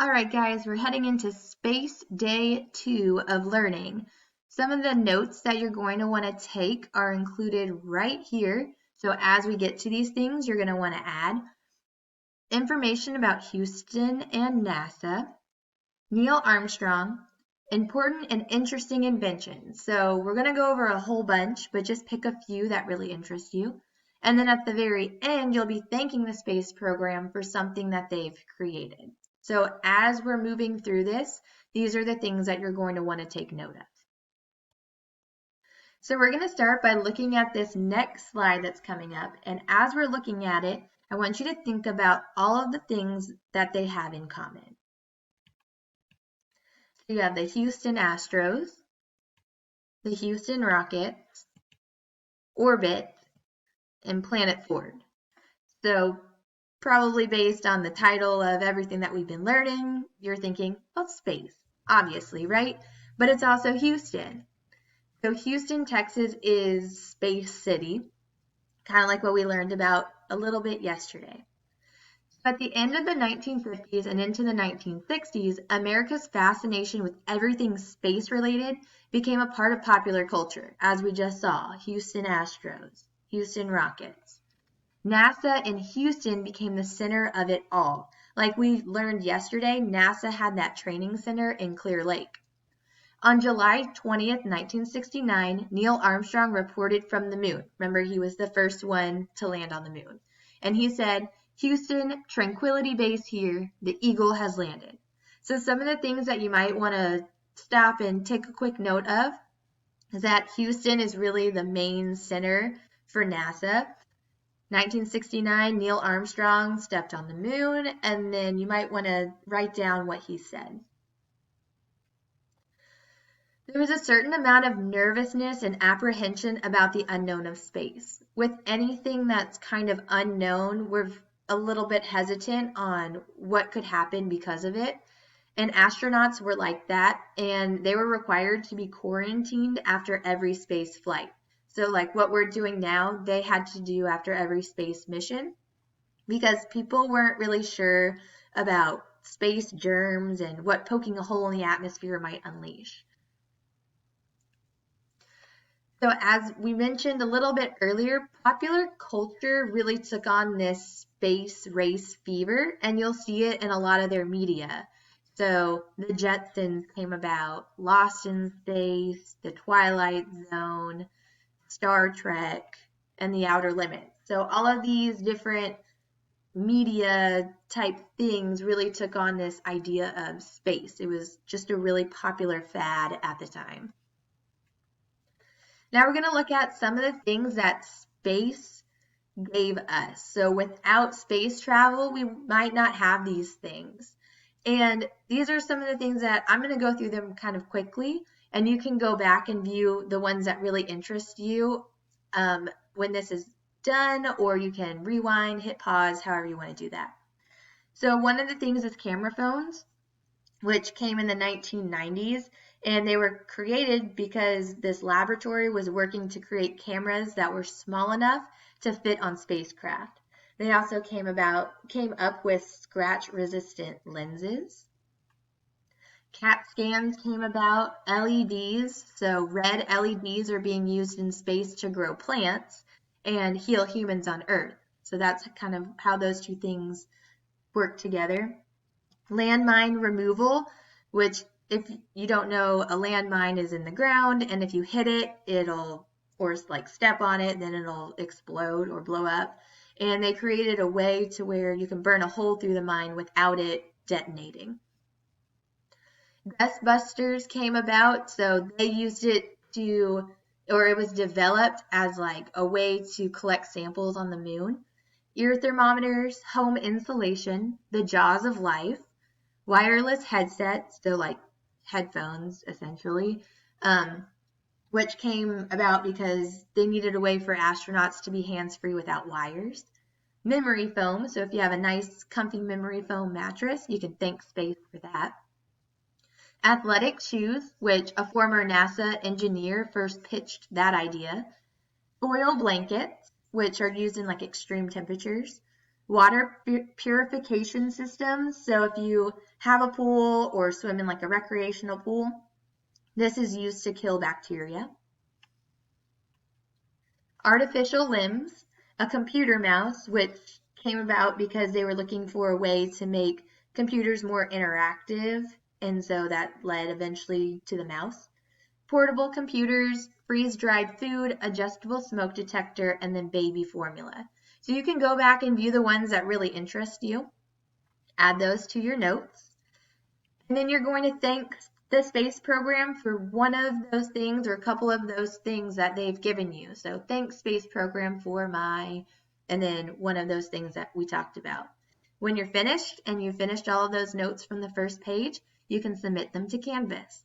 All right, guys, we're heading into Space Day 2 of learning. Some of the notes that you're going to want to take are included right here. So as we get to these things, you're going to want to add information about Houston and NASA, Neil Armstrong, important and interesting inventions. So we're going to go over a whole bunch, but just pick a few that really interest you. And then at the very end, you'll be thanking the space program for something that they've created. So as we're moving through this, these are the things that you're going to want to take note of. So we're going to start by looking at this next slide that's coming up. And as we're looking at it, I want you to think about all of the things that they have in common. So you have the Houston Astros, the Houston Rockets, Orbit, and Planet Ford. So probably based on the title of everything that we've been learning, you're thinking, well, space, obviously, right? But it's also Houston. So Houston, Texas is Space City, kind of like what we learned about a little bit yesterday. At the end of the 1950s and into the 1960s, America's fascination with everything space-related became a part of popular culture, as we just saw, Houston Astros, Houston Rockets. NASA in Houston became the center of it all. Like we learned yesterday, NASA had that training center in Clear Lake. On July 20th, 1969, Neil Armstrong reported from the moon. Remember, he was the first one to land on the moon. And he said, Houston, Tranquility Base here, the Eagle has landed. So some of the things that you might want to stop and take a quick note of is that Houston is really the main center for NASA. 1969, Neil Armstrong stepped on the moon, and then you might want to write down what he said. There was a certain amount of nervousness and apprehension about the unknown of space. With anything that's kind of unknown, we're a little bit hesitant on what could happen because of it. And astronauts were like that, and they were required to be quarantined after every space flight. So like what we're doing now, they had to do after every space mission because people weren't really sure about space germs and what poking a hole in the atmosphere might unleash. So as we mentioned a little bit earlier, popular culture really took on this space race fever, and you'll see it in a lot of their media. So the Jetsons came about, Lost in Space, The Twilight Zone, Star Trek, and The Outer Limits. So all of these different media type things really took on this idea of space. It was just a really popular fad at the time. Now we're going to look at some of the things that space gave us. So without space travel, we might not have these things. And these are some of the things that I'm going to go through them kind of quickly, and you can go back and view the ones that really interest you when this is done, or you can rewind, hit pause, however you want to do that. So one of the things is camera phones, which came in the 1990s, and they were created because this laboratory was working to create cameras that were small enough to fit on spacecraft. They also came up with scratch-resistant lenses. CAT scans came about, LEDs, so red LEDs are being used in space to grow plants and heal humans on Earth. So that's kind of how those two things work together. Landmine removal, which if you don't know, a landmine is in the ground, and if you hit it, or like step on it, then it'll explode or blow up. And they created a way to where you can burn a hole through the mine without it detonating. Dustbusters came about, so they used it it was developed as like a way to collect samples on the moon. Ear thermometers, home insulation, the jaws of life, wireless headsets, so like headphones essentially, which came about because they needed a way for astronauts to be hands-free without wires. Memory foam, so if you have a nice comfy memory foam mattress, you can thank space for that. Athletic shoes, which a former NASA engineer first pitched that idea. Foil blankets, which are used in like extreme temperatures. water purification systems. So if you have a pool or swim in like a recreational pool, this is used to kill bacteria. Artificial limbs, a computer mouse, which came about because they were looking for a way to make computers more interactive, and so that led eventually to the mouse. Portable computers, freeze-dried food, adjustable smoke detector, and then baby formula. So you can go back and view the ones that really interest you, add those to your notes, and then you're going to thank the space program for one of those things or a couple of those things that they've given you. So thanks space program for my, and then one of those things that we talked about. When you're finished and you've finished all of those notes from the first page, you can submit them to Canvas.